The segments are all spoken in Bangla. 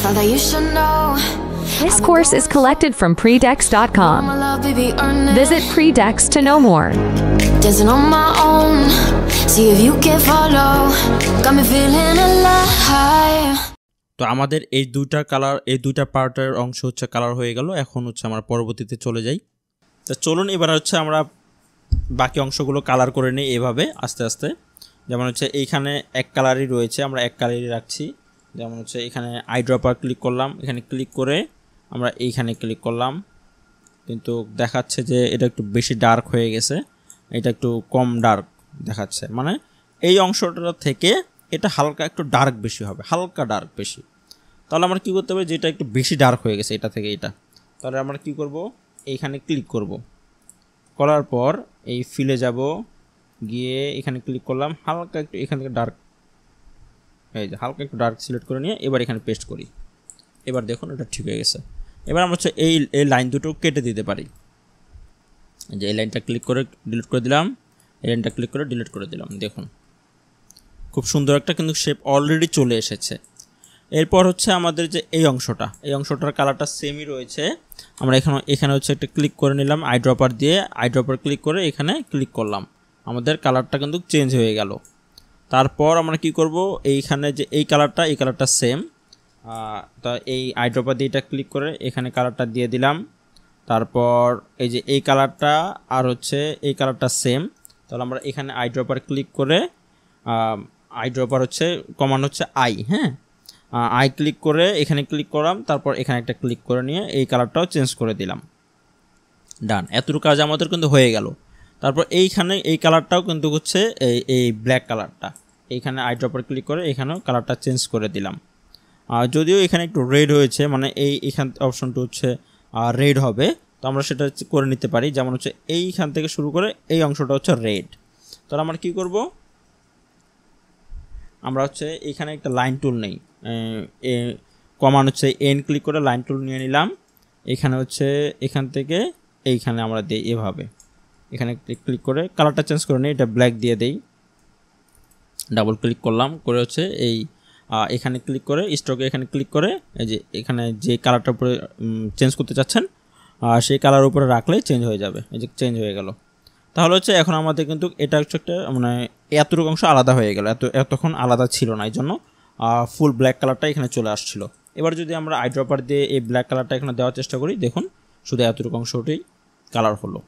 thought that you should know. This course is collected from predex.com. My love, baby, earn it. Visit Predex to know more. Dancing on my own. See if you can follow. Got me feeling alive. তো আমাদের এই দুইটা কালার, এই দুইটা পার্টের অংশ হচ্ছে কালার হয়ে গেল। এখন হচ্ছে আমরা পরবর্তীতে চলে যাই। তো চলুন এবার হচ্ছে আমরা বাকি অংশগুলো কালার করে নিই এভাবে আস্তে আস্তে। যেমন হচ্ছে এইখানে এক কালারই রয়েছে, আমরা এক কালারই রাখছি। যেমন হচ্ছে এখানে আই ড্রপার ক্লিক করলাম, এখানে ক্লিক করে আমরা এইখানে ক্লিক করলাম, কিন্তু দেখাচ্ছে যে এটা একটু বেশি ডার্ক হয়ে গেছে, এটা একটু কম ডার্ক দেখাচ্ছে। মানে এই অংশটা থেকে এটা হালকা একটু ডার্ক বেশি হবে, হালকা ডার্ক বেশি। তাহলে আমরা কী করতে হবে, যেটা একটু বেশি ডার্ক হয়ে গেছে এটা থেকে এটা, তাহলে আমরা কি করব, এইখানে ক্লিক করব, করার পর এই ফিলে যাব, গিয়ে এখানে ক্লিক করলাম, হালকা একটু এখান থেকে ডার্ক, এই যে হালকা একটু ডার্ক সিলেক্ট করে নিয়ে এবার এখানে পেস্ট করি। এবার দেখুন এটা ঠিক হয়ে গেছে। এবার আমরা হচ্ছে এই লাইন দুটো কেটে দিতে পারি। যে এই লাইনটা ক্লিক করে ডিলিট করে দিলাম, এই লাইনটা ক্লিক করে ডিলিট করে দিলাম। দেখুন খুব সুন্দর একটা কিন্তু শেপ অলরেডি চলে এসেছে। এরপর হচ্ছে আমাদের যে এই অংশটার কালারটা সেমই রয়েছে। আমরা এখানে হচ্ছে একটা ক্লিক করে নিলাম আই ড্রপার দিয়ে, আই ড্রপার ক্লিক করে এখানে ক্লিক করলাম, আমাদের কালারটা কিন্তু চেঞ্জ হয়ে গেল। তারপর আমরা কি করব, এইখানে যে এই কালারটা সেম, তা এই আই ড্রপার দিয়ে এটা ক্লিক করে এখানে কালারটা দিয়ে দিলাম। তারপর এই যে এই কালারটা আর হচ্ছে এই কালারটা সেম, তাহলে আমরা এখানে আই ড্রপার ক্লিক করে আই ড্রপার হচ্ছে কমান্ড হচ্ছে আই, হ্যাঁ, আই ক্লিক করে এখানে ক্লিক করলাম, তারপর এখানে একটা ক্লিক করে নিয়ে এই কালারটাও চেঞ্জ করে দিলাম। ডান, এতটুকু কাজ আমাদের কিন্তু হয়ে গেল। তারপর এইখানে এই কালারটাও কিন্তু হচ্ছে এই ব্ল্যাক কালারটা, এইখানে আই ড্রপার ক্লিক করে এখানেও কালারটা চেঞ্জ করে দিলাম। যদিও এখানে একটু রেড হয়েছে, মানে এইখান অপশনটা হচ্ছে রেড হবে, তো আমরা সেটা করে নিতে পারি। যেমন হচ্ছে এইখান থেকে শুরু করে এই অংশটা হচ্ছে রেড। তাহলে আমরা কী করব, আমরা হচ্ছে এখানে একটা লাইন টুল নেই, কমান্ড হচ্ছে এন ক্লিক করে লাইন টুল নিয়ে নিলাম। এখানে হচ্ছে এখান থেকে এইখানে আমরা দিই এভাবে, এখানে ক্লিক করে কালারটা চেঞ্জ করে নিই, এটা ব্ল্যাক দিয়ে দেই। ডাবল ক্লিক করলাম, করে হচ্ছে এখানে ক্লিক করে স্ট্রোকে এখানে ক্লিক করে এই যে এখানে যে কালারটার উপরে চেঞ্জ করতে চাচ্ছেন সেই কালার উপরে রাখলে চেঞ্জ হয়ে যাবে। এই যে চেঞ্জ হয়ে গেল। তাহলে হচ্ছে এখন আমাদের কিন্তু এটা হচ্ছে একটা মানে এতটুকু অংশ আলাদা হয়ে গেল, এতক্ষণ আলাদা ছিল না, এই জন্য ফুল ব্ল্যাক কালারটা এখানে চলে আসছিল। এবার যদি আমরা আই ড্রপার দিয়ে এই ব্ল্যাক কালারটা এখানে দেওয়ার চেষ্টা করি, দেখুন শুধু এতটুকু অংশটাই কালার হলো।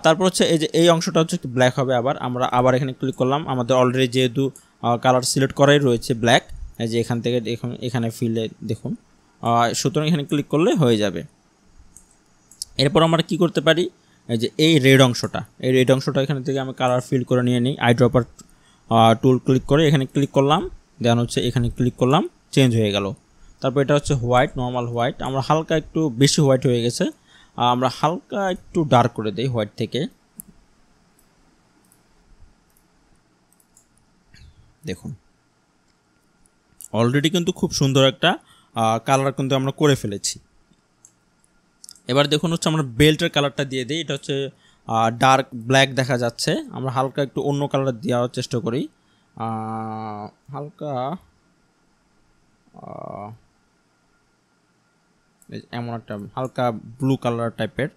তারপর হচ্ছে এই যে এই অংশটা হচ্ছে ব্ল্যাক হবে। আমরা আবার এখানে ক্লিক করলাম, আমাদের অলরেডি যেহেতু কালার সিলেক্ট করাই রয়েছে ব্ল্যাক, এই যে এখান থেকে দেখুন এখানে ফিলে দেখুন, সুতরাং এখানে ক্লিক করলে হয়ে যাবে। এরপর আমরা কি করতে পারি, এই যে এই রেড অংশটা এখানে থেকে আমি কালার ফিল করে নিয়ে নিই। আই ড্রপার টুল ক্লিক করে এখানে ক্লিক করলাম, দেন হচ্ছে এখানে ক্লিক করলাম, চেঞ্জ হয়ে গেল। তারপর এটা হচ্ছে হোয়াইট, নর্মাল হোয়াইট, আমরা হালকা একটু বেশি হোয়াইট হয়ে গেছে, আমরা হালকা একটু ডার্ক করে দিই হোয়াইট থেকে। দেখুন অলরেডি কিন্তু খুব সুন্দর একটা কালার কিন্তু আমরা করে ফেলেছি। এবার দেখুন হচ্ছে আমরা বেল্টের কালারটা দিয়ে দিই, এটা হচ্ছে ডার্ক ব্ল্যাক দেখা যাচ্ছে, আমরা হালকা একটু অন্য কালার দেওয়ার চেষ্টা করি, হালকা এমন একটা হালকা ব্লু কালার টাইপের,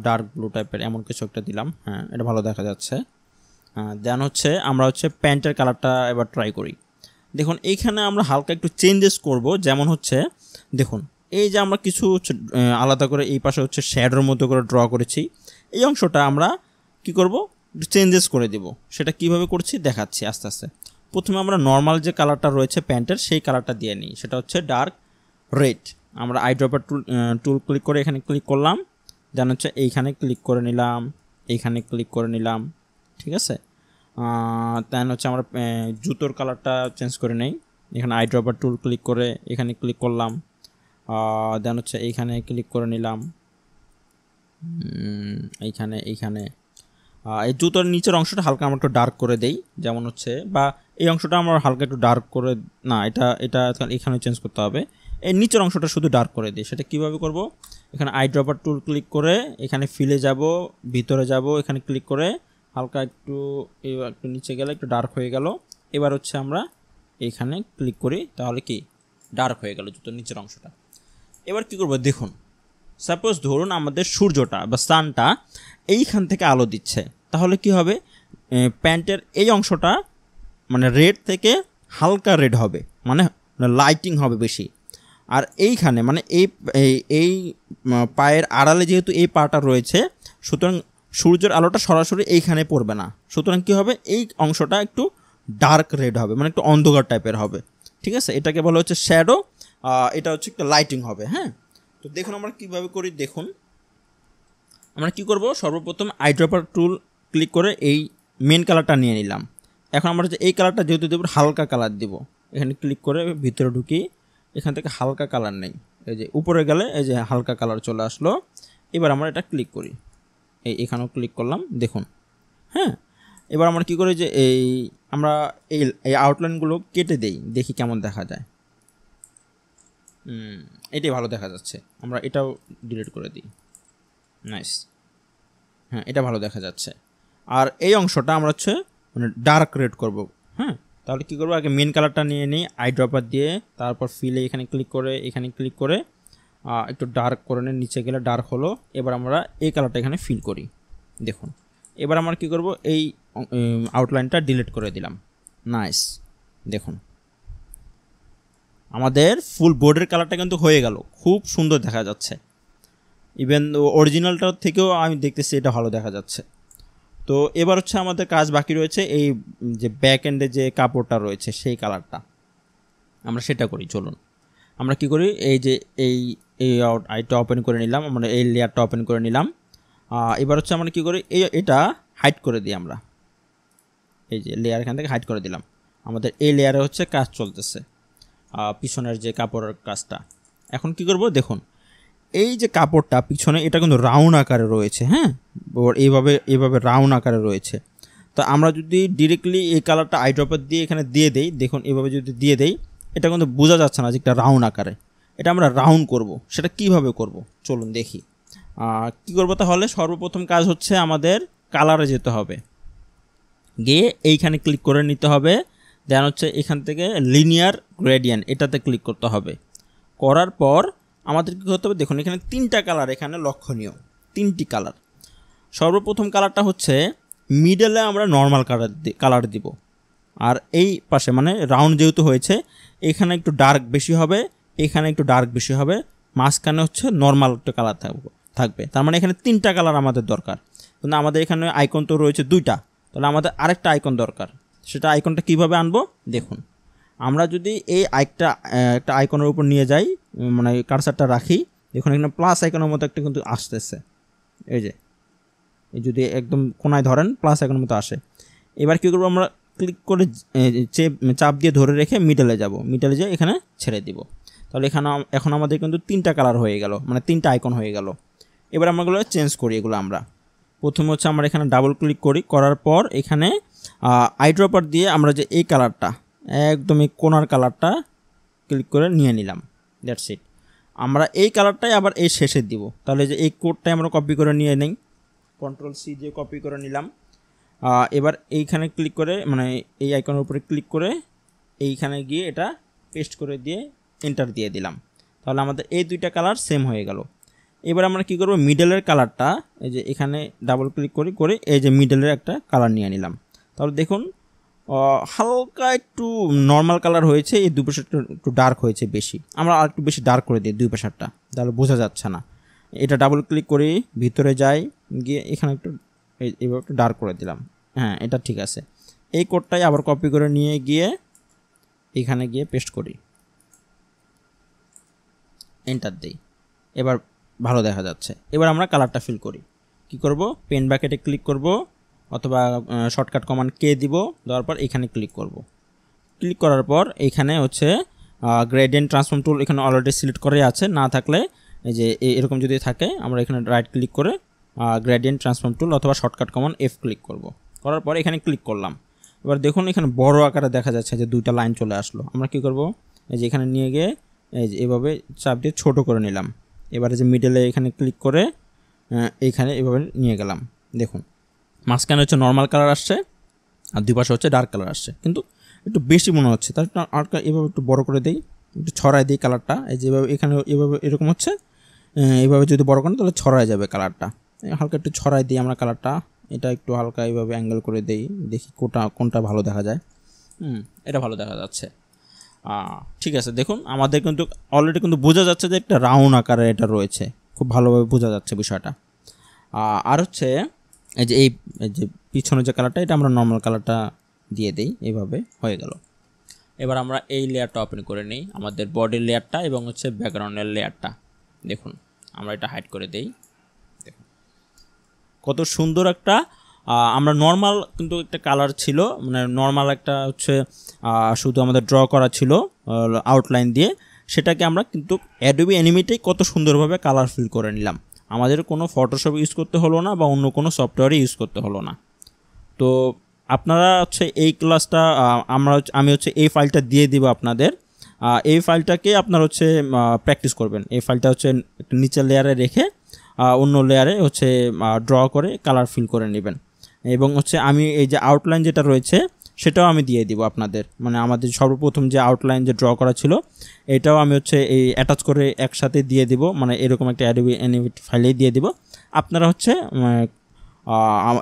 ডার্ক ব্লু টাইপের এমন কিছু একটা দিলাম। হ্যাঁ, এটা ভালো দেখা যাচ্ছে। দেন হচ্ছে আমরা হচ্ছে প্যান্টের কালারটা এবার ট্রাই করি। দেখুন এইখানে আমরা হালকা একটু চেঞ্জেস করব। যেমন হচ্ছে দেখুন এই যে আমরা কিছু আলাদা করে এই পাশে হচ্ছে শ্যাডোর মতো করে ড্র করেছি, এই অংশটা আমরা কি করব, চেঞ্জেস করে দেব। সেটা কিভাবে করছি দেখাচ্ছি আস্তে আস্তে। প্রথমে আমরা নর্মাল যে কালারটা রয়েছে প্যান্টের সেই কালারটা দিয়ে নিই, সেটা হচ্ছে ডার্ক রেড। আমরা আই ড্রপার টুল ক্লিক করে এখানে ক্লিক করলাম, দেন হচ্ছে এইখানে ক্লিক করে নিলাম, এইখানে ক্লিক করে নিলাম, ঠিক আছে। দেন হচ্ছে আমরা জুতোর কালারটা চেঞ্জ করে নেই, এখানে আই ড্রপার টুল ক্লিক করে এখানে ক্লিক করলাম, দেন হচ্ছে এইখানে ক্লিক করে নিলাম, এইখানে এই জুতোর নিচের অংশটা হালকা আমরা একটু ডার্ক করে দেই। যেমন হচ্ছে বা এই অংশটা আমরা হালকা একটু ডার্ক করে, না এটা এখানে চেঞ্জ করতে হবে, এই নিচের অংশটা শুধু ডার্ক করে দিই। সেটা কিভাবে করব, এখানে আই ড্রপার টুল ক্লিক করে এখানে ফিলে যাব, ভিতরে যাব, এখানে ক্লিক করে হালকা একটু নিচে গেলে একটু ডার্ক হয়ে গেল। এবার হচ্ছে আমরা এইখানে ক্লিক করি, তাহলে কি ডার্ক হয়ে গেল জুতোর নিচের অংশটা। এবার কি করব দেখুন, সাপোজ ধরুন আমাদের সূর্যটা বা সানটা এইখান থেকে আলো দিচ্ছে, তাহলে কি হবে প্যান্টের এই অংশটা মানে রেড থেকে হালকা রেড হবে, মানে লাইটিং হবে বেশি। আর এইখানে মানে এই পায়ের আড়ালে যেহেতু এই পাটা রয়েছে, সুতরাং সূর্যের আলোটা সরাসরি এইখানে পড়বে না, সুতরাং কী হবে এই অংশটা একটু ডার্ক রেড হবে, মানে একটু অন্ধকার টাইপের হবে। ঠিক আছে, এটাকে বলা হচ্ছে শ্যাডো, এটা হচ্ছে একটু লাইটিং হবে। হ্যাঁ, তো দেখুন আমরা কীভাবে করি। দেখুন আমরা কি করব, সর্বপ্রথম আইড্রপার টুল ক্লিক করে এই মেন কালারটা নিয়ে নিলাম। এখন আমরা যে এই কালারটা যেহেতু দেব হালকা কালার দিব, এখানে ক্লিক করে ভিতরে ঢুকি, এখান থেকে হালকা কালার নেই, এই যে উপরে গেলে এই যে হালকা কালার চলে আসলো। এবার আমরা এটা ক্লিক করি, এখানেও ক্লিক করলাম দেখুন। হ্যাঁ, এবার আমরা কী করি যে আমরা এই আউটলাইনগুলো কেটে দেই, দেখি কেমন দেখা যায়। এটাই ভালো দেখা যাচ্ছে, আমরা এটাও ডিলিট করে দিই। নাইস, হ্যাঁ এটা ভালো দেখা যাচ্ছে। আর এই অংশটা আমরা হচ্ছে মানে ডার্ক রেড করব। হ্যাঁ, তাহলে কী করবো, আগে মেন কালারটা নিয়ে নিই আইড্রপার দিয়ে, তারপর ফিলে এখানে ক্লিক করে একটু ডার্ক করে নিয়ে নিচে গেলে ডার্ক হলো। এবার আমরা এই কালারটা এখানে ফিল করি দেখুন। এবার আমরা কী করব, এই আউটলাইনটা ডিলিট করে দিলাম। নাইস, দেখুন আমাদের ফুল বোর্ডের কালারটা কিন্তু হয়ে গেল, খুব সুন্দর দেখা যাচ্ছে। ইভেন অরিজিনালটার থেকেও আমি দেখতেছি এটা ভালো দেখা যাচ্ছে। তো এবার হচ্ছে আমাদের কাজ বাকি রয়েছে, এই যে ব্যাক এন্ডে যে কাপড়টা রয়েছে সেই কালারটা আমরা সেটা করি। চলুন আমরা কি করি, এই যে আইটা ওপেন করে নিলাম, আমরা এই লেয়ারটা ওপেন করে নিলাম। এবার হচ্ছে আমরা কী করি, এটা হাইড করে দিই আমরা, এই যে লেয়ার এখান থেকে হাইড করে দিলাম। আমাদের এই লেয়ারে হচ্ছে কাজ চলতেছে, পিছনের যে কাপড়ের কাজটা। এখন কি করব দেখুন, এই যে কাপড়টা পিছনে এটা কিন্তু রাউন্ড আকারে রয়েছে। হ্যাঁ, এইভাবে রাউন্ড আকারে রয়েছে। তো আমরা যদি ডিরেক্টলি এই কালারটা আইড্রপার দিয়ে এখানে দিয়ে দেই, দেখুন এভাবে যদি দিয়ে দেই, এটা কিন্তু বোঝা যাচ্ছে না যে একটা রাউন্ড আকারে। এটা আমরা রাউন্ড করব, সেটা কিভাবে করব চলুন দেখি। কি করব, তাহলে সর্বপ্রথম কাজ হচ্ছে আমাদের কালারে যেতে হবে, গিয়ে এইখানে ক্লিক করে নিতে হবে। দেন হচ্ছে এখান থেকে লিনিয়ার গ্রেডিয়েন্ট এটাতে ক্লিক করতে হবে। করার পর আমাদের কী করতে হবে দেখুন, এখানে 3টা কালার এখানে লক্ষণীয়, 3টি কালার। সর্বপ্রথম কালারটা হচ্ছে মিডলে আমরা নর্মাল কালার দিব, আর এই পাশে মানে রাউন্ড যেহেতু হয়েছে এখানে একটু ডার্ক বেশি হবে, এখানে একটু ডার্ক বেশি হবে, মাঝখানে হচ্ছে নর্মাল একটা কালার থাকবে। তার মানে এখানে 3টা কালার আমাদের দরকার, কিন্তু আমাদের এখানে আইকন তো রয়েছে 2টা, তাহলে আমাদের আরেকটা আইকন দরকার। সেটা আইকনটা কিভাবে আনবো দেখুন, আমরা যদি এই একটা আইকনের উপর নিয়ে যাই, মানে কার্সারটা রাখি, দেখুন এখানে প্লাস আইকনের মতো একটা কিন্তু আসতেছে, এই যে যদি একদম কোনায় ধরেন প্লাস আইকনের মতো আসে। এবার কী করবো, আমরা ক্লিক করে চাপ দিয়ে ধরে রেখে মিডলে যাব, মিডলে যেয়ে এখানে ছেড়ে দিব। তাহলে এখন আমাদের কিন্তু 3টা কালার হয়ে গেল, মানে 3টা আইকন হয়ে গেল। এবার আমরাগুলো চেঞ্জ করি, এগুলো আমরা প্রথমে হচ্ছে আমরা এখানে ডাবল ক্লিক করার পর এখানে আইড্রপার দিয়ে আমরা যে এই কালারটা একদম এই কোনার কালারটা ক্লিক করে নিয়ে নিলাম। That's it. আমরা এই কালারটাই আবার এই শেষে দিব। তাহলে যে এই কোডটাই আমরা কপি করে নিয়ে নেই, Ctrl+C দিয়ে কপি করে নিলাম। এবার এইখানে ক্লিক করে মানে এই আইকনের উপরে ক্লিক করে এইখানে গিয়ে এটা পেস্ট করে দিয়ে এন্টার দিয়ে দিলাম। তাহলে আমাদের এই 2টা কালার সেম হয়ে গেল। এবার আমরা কি করব, মিডলের কালারটা এই যে এখানে ডাবল ক্লিক করে এই যে মিডলের একটা কালার নিয়ে নিলাম। তাহলে দেখুন হালকা একটু নর্মাল কালার হয়েছে, এই 2 পাশটা একটু ডার্ক হয়েছে বেশি। আমরা আর একটু বেশি ডার্ক করে দিই 2 পাশটা, তাহলে বোঝা যাচ্ছে না। এটা ডাবল ক্লিক করি, ভিতরে যাই, গিয়ে এখানে একটু এইভাবে একটু ডার্ক করে দিলাম। হ্যাঁ, এটা ঠিক আছে। এই কোডটাই আবার কপি করে নিয়ে গিয়ে এখানে গিয়ে পেস্ট করি, এন্টার দিই। এবার ভালো দেখা যাচ্ছে। এবার আমরা কালারটা ফিল করি। কি করব, পেন ব্যাকেটে ক্লিক করব অথবা শর্টকাট কমান্ড কে দিব, দেওয়ার পর এখানে ক্লিক করব। ক্লিক করার পর এখানে হচ্ছে গ্রেডিয়েন্ট ট্রান্সফর্ম টুল এখানে অলরেডি সিলেক্ট করে আছে, না থাকলে এই যে এরকম যদি থাকে আমরা এখানে রাইট ক্লিক করে গ্রেডিয়েন্ট ট্রান্সফর্ম টুল অথবা শর্টকাট কমান্ড F ক্লিক করব। করার পর এখানে ক্লিক করলাম। এবার দেখুন এখানে বড় আকারে দেখা যাচ্ছে যে 2টা লাইন চলে আসলো। আমরা কি করব, এই যে এখানে নিয়ে গিয়ে এই যে এভাবে চাপ দিয়ে ছোট করে নিলাম। এবারে যে মিডলে এখানে ক্লিক করে এইখানে এভাবে নিয়ে গেলাম। দেখুন মাঝখানে হচ্ছে নর্মাল কালার আসছে আর 2 পাশে হচ্ছে ডার্ক কালার আসছে, কিন্তু একটু বেশি মনে হচ্ছে, তার আর এভাবে একটু বড় করে দেই, একটু ছড়াই দিই কালারটা, এই যেভাবে এখানে এভাবে এরকম হচ্ছে, এইভাবে যদি বড় করেন তাহলে ছড়ায় যাবে কালারটা। হালকা একটু ছড়াই দিই আমরা কালারটা, এটা একটু হালকা এইভাবে অ্যাঙ্গেল করে দেই, দেখি কোনটা ভালো দেখা যায়। এটা ভালো দেখা যাচ্ছে। ঠিক আছে, দেখুন আমাদের কিন্তু অলরেডি কিন্তু বোঝা যাচ্ছে যে একটা রাউন্ড আকারে এটা রয়েছে, খুব ভালোভাবে বোঝা যাচ্ছে বিষয়টা। আর হচ্ছে এই যে পিছনে যে কালারটা, এটা আমরা নর্মাল কালারটা দিয়ে দিই, এইভাবে হয়ে গেল। এবার আমরা এই লেয়ারটা ওপেন করে নিই, আমাদের বডির লেয়ারটা এবং হচ্ছে ব্যাকগ্রাউন্ডের লেয়ারটা। দেখুন আমরা এটা হাইড করে দেই, দেখুন কত সুন্দর একটা আমরা নর্মাল কিন্তু একটা কালার ছিল, মানে নর্মাল একটা হচ্ছে শুধু আমাদের ড্র করা ছিল আউটলাইন দিয়ে, সেটাকে আমরা কিন্তু অ্যাডোবি অ্যানিমেটেই কত সুন্দরভাবে কালার ফিল করে নিলাম। আমাদের কোনো ফটোশপ ইউজ করতে হলো না বা অন্য কোনো সফটওয়্যারই ইউজ করতে হলো না। তো আপনারা হচ্ছে এই ক্লাসটা আমি হচ্ছে এই ফাইলটা দিয়ে দিব আপনাদের, এই ফাইলটাকে আপনারা হচ্ছে প্র্যাকটিস করবেন। এই ফাইলটা হচ্ছে নিচের লেয়ারে রেখে অন্য লেয়ারে হচ্ছে ড্র করে কালার ফিল করে নেবেন। এবং হচ্ছে আমি এই যে আউটলাইন যেটা রয়েছে সেটাও আমি দিয়ে দিব আপনাদের, মানে আমাদের সর্বপ্রথম যে আউটলাইন যে ড্র করা ছিল এটাও আমি হচ্ছে এই অ্যাটাচ করে একসাথে দিয়ে দিব, মানে এরকম একটা অ্যাডোবি অ্যানিমেট ফাইলেই দিয়ে দিব। আপনারা হচ্ছে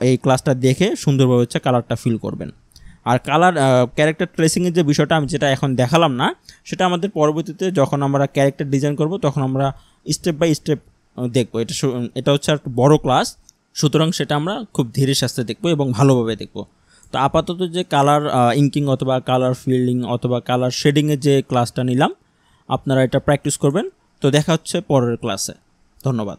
এই ক্লাসটা দেখে সুন্দরভাবে হচ্ছে কালারটা ফিল করবেন। আর কালার ক্যারেক্টার ট্রেসিংয়ের যে বিষয়টা আমি যেটা এখন দেখালাম না, সেটা আমাদের পরবর্তীতে যখন আমরা ক্যারেক্টার ডিজাইন করব তখন আমরা স্টেপ বাই স্টেপ দেখবো। এটা হচ্ছে একটা বড় ক্লাস, সুতরাং সেটা আমরা খুব ধীরে সুস্থে দেখবো এবং ভালোভাবে দেখবো। তো আপাতত যে কালার ইঙ্কিং অথবা কালার ফিল্ডিং অথবা কালার শেডিংয়ের যে ক্লাসটা নিলাম, আপনারা এটা প্র্যাকটিস করবেন। তো দেখা হচ্ছে পরের ক্লাসে। ধন্যবাদ।